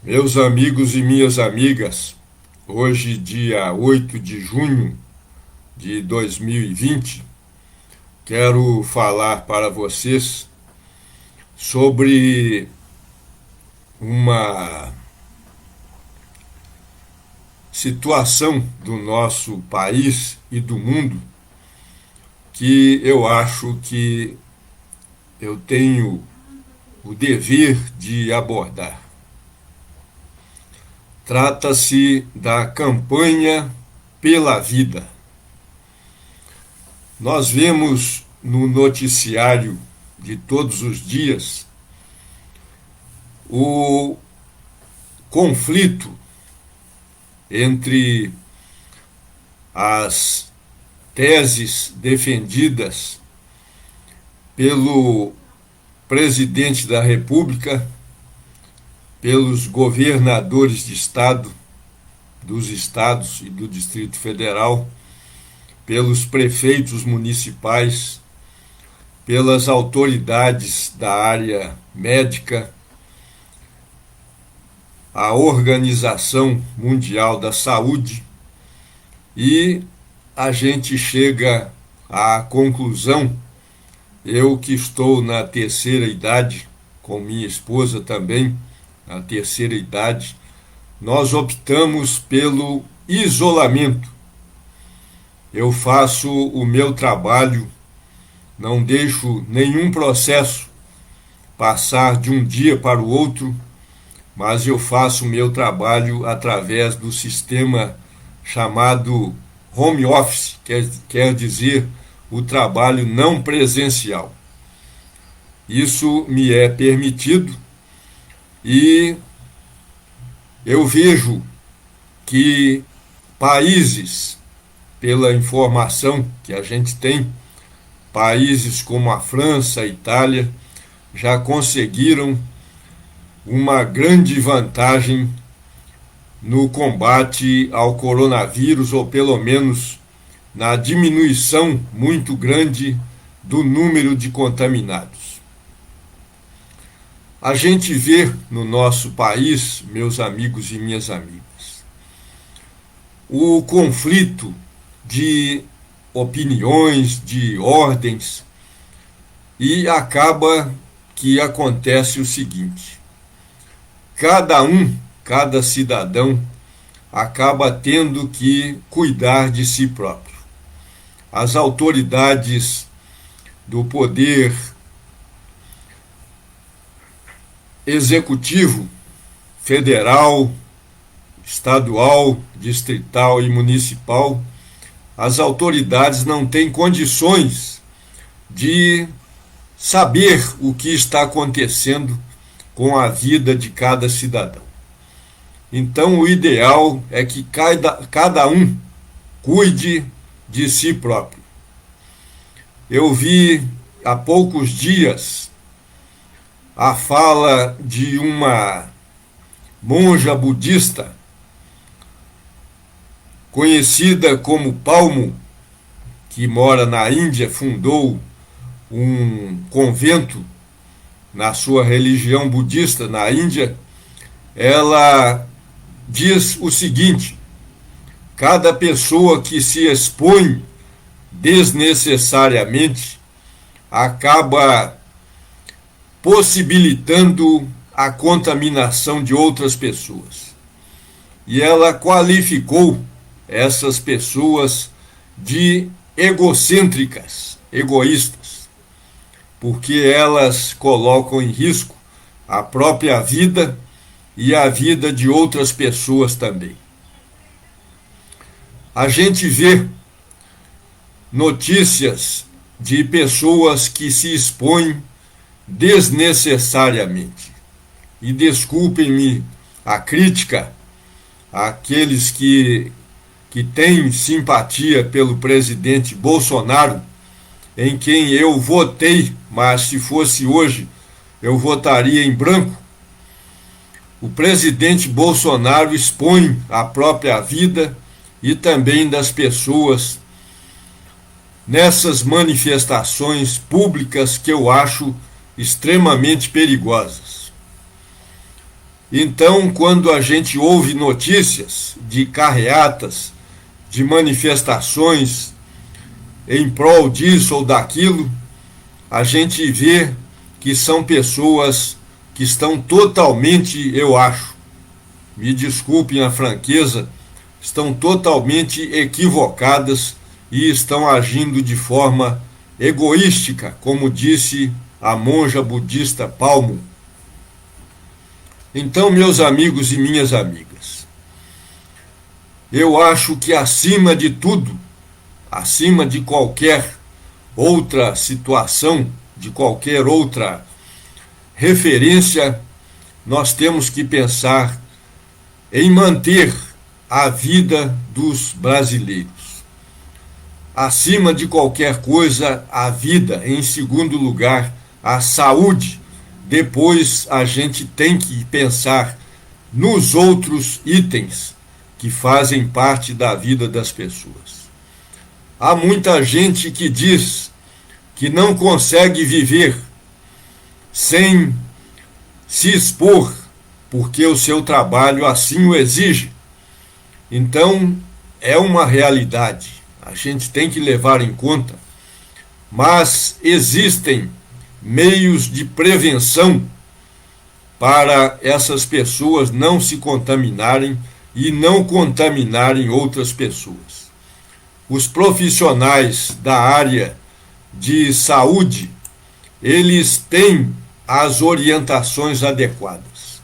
Meus amigos e minhas amigas, hoje, dia 8 de junho de 2020, quero falar para vocês sobre uma situação do nosso país e do mundo que eu acho que eu tenho o dever de abordar. Trata-se da campanha pela vida. Nós vemos no noticiário de todos os dias o conflito entre as teses defendidas pelo presidente da República, pelos governadores de estado, dos estados e do Distrito Federal, pelos prefeitos municipais, pelas autoridades da área médica, a Organização Mundial da Saúde, e a gente chega à conclusão, eu que estou na terceira idade, com minha esposa também, na terceira idade, nós optamos pelo isolamento. Eu faço o meu trabalho, não deixo nenhum processo passar de um dia para o outro, mas eu faço o meu trabalho através do sistema chamado home office, quer dizer, o trabalho não presencial. Isso me é permitido e eu vejo que países, pela informação que a gente tem, países como a França, a Itália, já conseguiram uma grande vantagem no combate ao coronavírus, ou pelo menos na diminuição muito grande do número de contaminados. A gente vê no nosso país, meus amigos e minhas amigas, o conflito de opiniões, de ordens, e acaba que acontece o seguinte: cada cidadão acaba tendo que cuidar de si próprio. As autoridades do poder executivo, federal, estadual, distrital e municipal, as autoridades não têm condições de saber o que está acontecendo com a vida de cada cidadão. Então, o ideal é que cada um cuide de si próprio. Eu vi há poucos dias a fala de uma monja budista conhecida como Palmo, que mora na Índia, fundou um convento na sua religião budista na Índia. Ela diz o seguinte: cada pessoa que se expõe desnecessariamente acaba possibilitando a contaminação de outras pessoas. E ela qualificou essas pessoas de egocêntricas, egoístas, porque elas colocam em risco a própria vida e a vida de outras pessoas também. A gente vê notícias de pessoas que se expõem desnecessariamente. E desculpem-me a crítica àqueles que têm simpatia pelo presidente Bolsonaro, em quem eu votei, mas se fosse hoje eu votaria em branco. O presidente Bolsonaro expõe a própria vida e também das pessoas nessas manifestações públicas que eu acho extremamente perigosas. Então, quando a gente ouve notícias de carreatas, de manifestações em prol disso ou daquilo, a gente vê que são pessoas que estão totalmente, eu acho, me desculpem a franqueza, estão totalmente equivocadas e estão agindo de forma egoística, como disse a monja budista Palmo. Então, meus amigos e minhas amigas, eu acho que acima de tudo, acima de qualquer outra situação, de qualquer outra referência, nós temos que pensar em manter a vida dos brasileiros. Acima de qualquer coisa, a vida. Em segundo lugar, a saúde. Depois, a gente tem que pensar nos outros itens que fazem parte da vida das pessoas. Há muita gente que diz que não consegue viver sem se expor, porque o seu trabalho assim o exige. Então, é uma realidade, a gente tem que levar em conta, mas existem meios de prevenção para essas pessoas não se contaminarem e não contaminarem outras pessoas. Os profissionais da área de saúde, eles têm as orientações adequadas.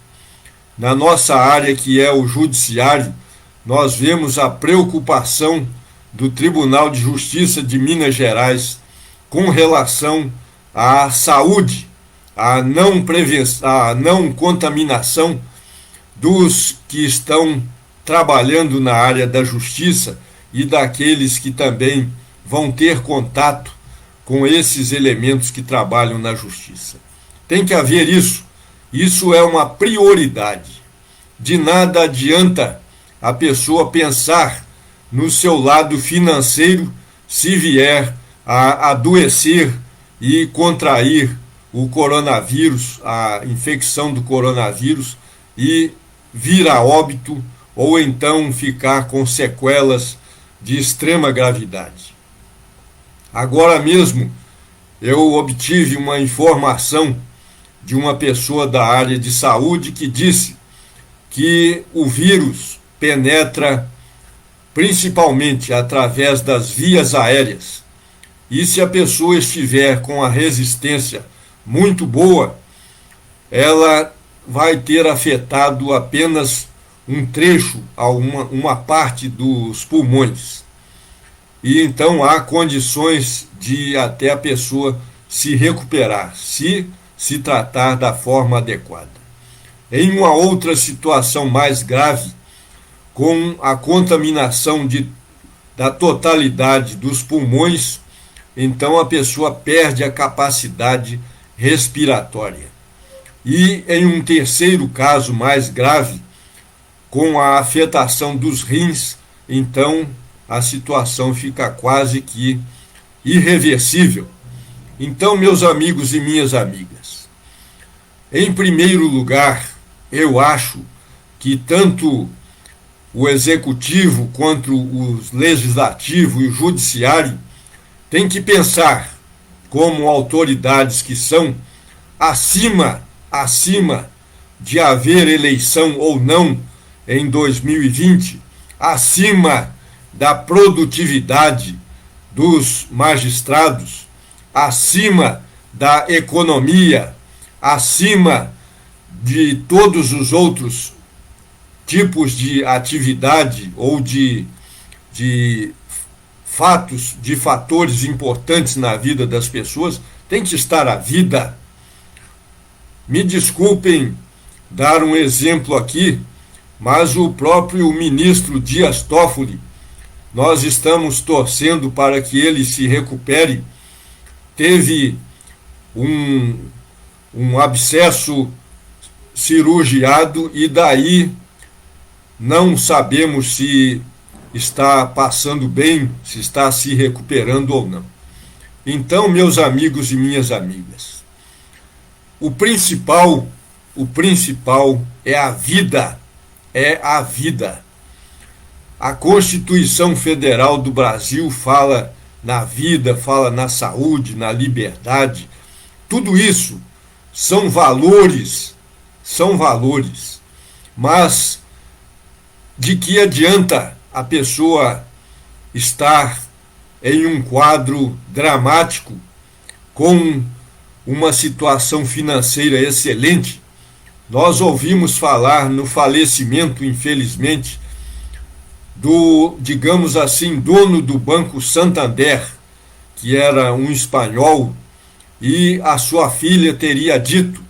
Na nossa área, que é o judiciário, nós vemos a preocupação do Tribunal de Justiça de Minas Gerais com relação à saúde, à não contaminação dos que estão trabalhando na área da justiça e daqueles que também vão ter contato com esses elementos que trabalham na justiça. Tem que haver isso. Isso é uma prioridade. De nada adianta a pessoa pensar no seu lado financeiro se vier a adoecer e contrair o coronavírus, a infecção do coronavírus, e vir a óbito ou então ficar com sequelas de extrema gravidade. Agora mesmo eu obtive uma informação de uma pessoa da área de saúde que disse que o vírus penetra principalmente através das vias aéreas. E se a pessoa estiver com a resistência muito boa, ela vai ter afetado apenas um trecho, uma parte dos pulmões. E então há condições de até a pessoa se recuperar, se tratar da forma adequada. Em uma outra situação mais grave, com a contaminação da totalidade dos pulmões, então a pessoa perde a capacidade respiratória. E em um terceiro caso mais grave, com a afetação dos rins, então a situação fica quase que irreversível. Então, meus amigos e minhas amigas, em primeiro lugar, eu acho que tanto o executivo quanto o legislativo e o judiciário têm que pensar como autoridades que são acima de haver eleição ou não em 2020, acima da produtividade dos magistrados, acima da economia, acima de todos os outros tipos de atividade ou de fatos, de fatores importantes na vida das pessoas, tem que estar a vida. Me desculpem dar um exemplo aqui, mas o próprio ministro Dias Toffoli, nós estamos torcendo para que ele se recupere, teve um abscesso cirurgiado e daí não sabemos se está passando bem, se está se recuperando ou não. Então, meus amigos e minhas amigas, o principal o principal é a vida. É a vida. A Constituição Federal do Brasil fala na vida, fala na saúde, na liberdade. Tudo isso são valores, mas de que adianta a pessoa estar em um quadro dramático, com uma situação financeira excelente? Nós ouvimos falar no falecimento, infelizmente, do, digamos assim, dono do Banco Santander, que era um espanhol, e a sua filha teria dito: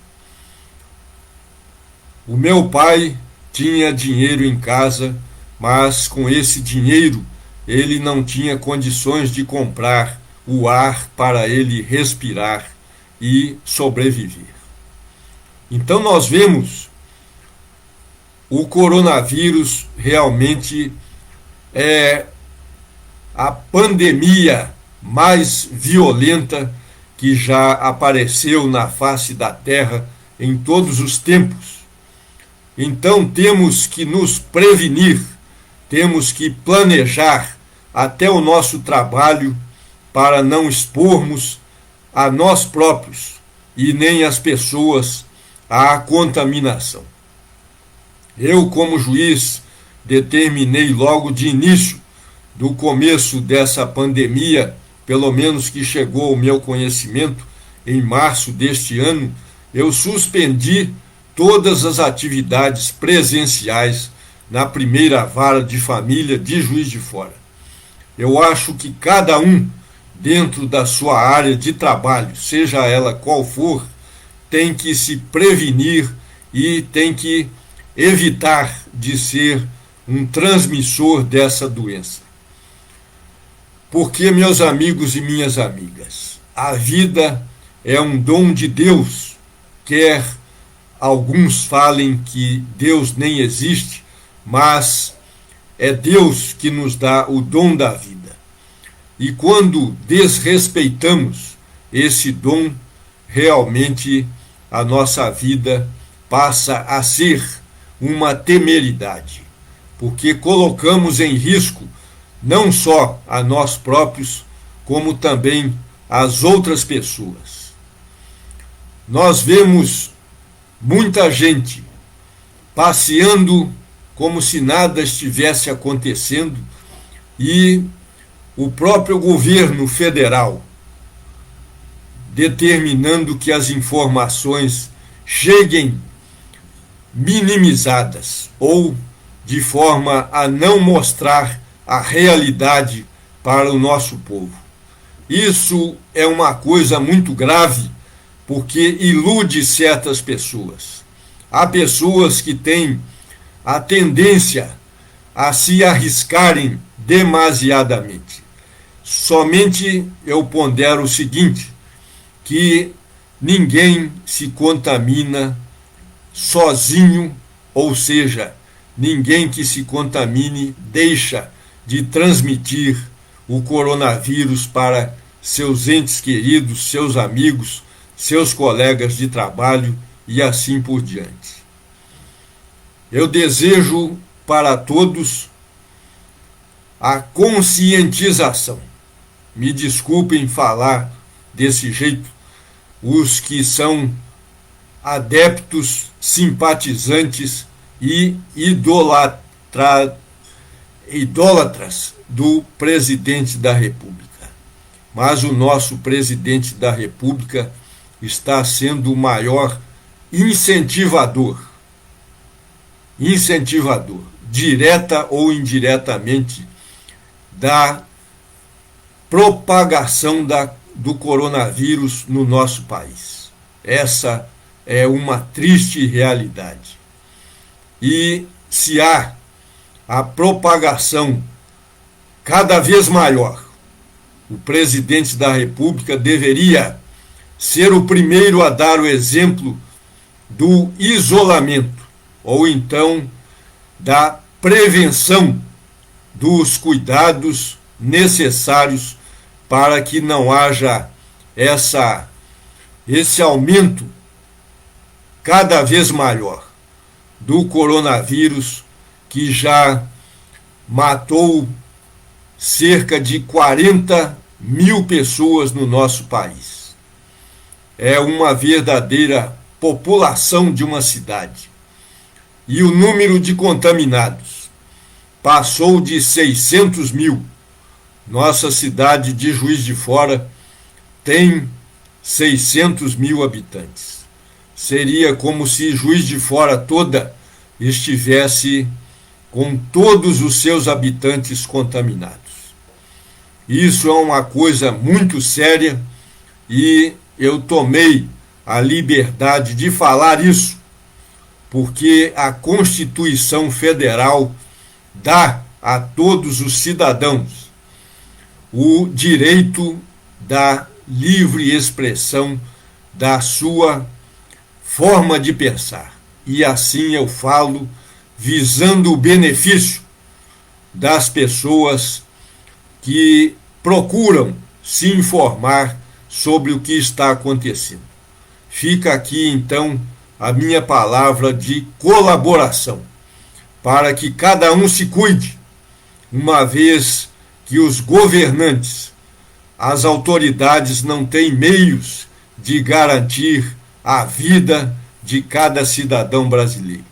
o meu pai tinha dinheiro em casa, mas com esse dinheiro ele não tinha condições de comprar o ar para ele respirar e sobreviver. Então nós vemos o coronavírus realmente é a pandemia mais violenta que já apareceu na face da Terra em todos os tempos. Então temos que nos prevenir, temos que planejar até o nosso trabalho para não expormos a nós próprios e nem as pessoas à contaminação. Eu, como juiz, determinei logo de início do começo dessa pandemia, pelo menos que chegou ao meu conhecimento em março deste ano, eu suspendi todas as atividades presenciais na primeira vara de família de Juiz de Fora. Eu acho que cada um, dentro da sua área de trabalho, seja ela qual for, tem que se prevenir e tem que evitar de ser um transmissor dessa doença. Porque, meus amigos e minhas amigas, a vida é um dom de Deus, quer alguns falem que Deus nem existe, mas é Deus que nos dá o dom da vida. E quando desrespeitamos esse dom, realmente a nossa vida passa a ser uma temeridade, porque colocamos em risco não só a nós próprios, como também as outras pessoas. Nós vemos muita gente passeando como se nada estivesse acontecendo, e o próprio governo federal determinando que as informações cheguem minimizadas ou de forma a não mostrar a realidade para o nosso povo. Isso é uma coisa muito grave, porque ilude certas pessoas. Há pessoas que têm a tendência a se arriscarem demasiadamente. Somente eu pondero o seguinte, que ninguém se contamina sozinho, ou seja, ninguém que se contamine deixa de transmitir o coronavírus para seus entes queridos, seus amigos, seus colegas de trabalho e assim por diante. Eu desejo para todos a conscientização. Me desculpem falar desse jeito, os que são adeptos, simpatizantes e idólatras do presidente da República. Mas o nosso presidente da República está sendo o maior incentivador, direta ou indiretamente, da propagação do coronavírus no nosso país. Essa é uma triste realidade. E se há a propagação cada vez maior, o presidente da República deveria ser o primeiro a dar o exemplo do isolamento, ou então da prevenção dos cuidados necessários para que não haja esse aumento cada vez maior do coronavírus, que já matou cerca de 40 mil pessoas no nosso país. É uma verdadeira população de uma cidade. E o número de contaminados passou de 600 mil. Nossa cidade de Juiz de Fora tem 600 mil habitantes. Seria como se Juiz de Fora toda estivesse com todos os seus habitantes contaminados. Isso é uma coisa muito séria e eu tomei a liberdade de falar isso porque a Constituição Federal dá a todos os cidadãos o direito da livre expressão da sua forma de pensar. E assim eu falo, visando o benefício das pessoas que procuram se informar sobre o que está acontecendo. Fica aqui, então, a minha palavra de colaboração, para que cada um se cuide, uma vez que os governantes, as autoridades não têm meios de garantir a vida de cada cidadão brasileiro.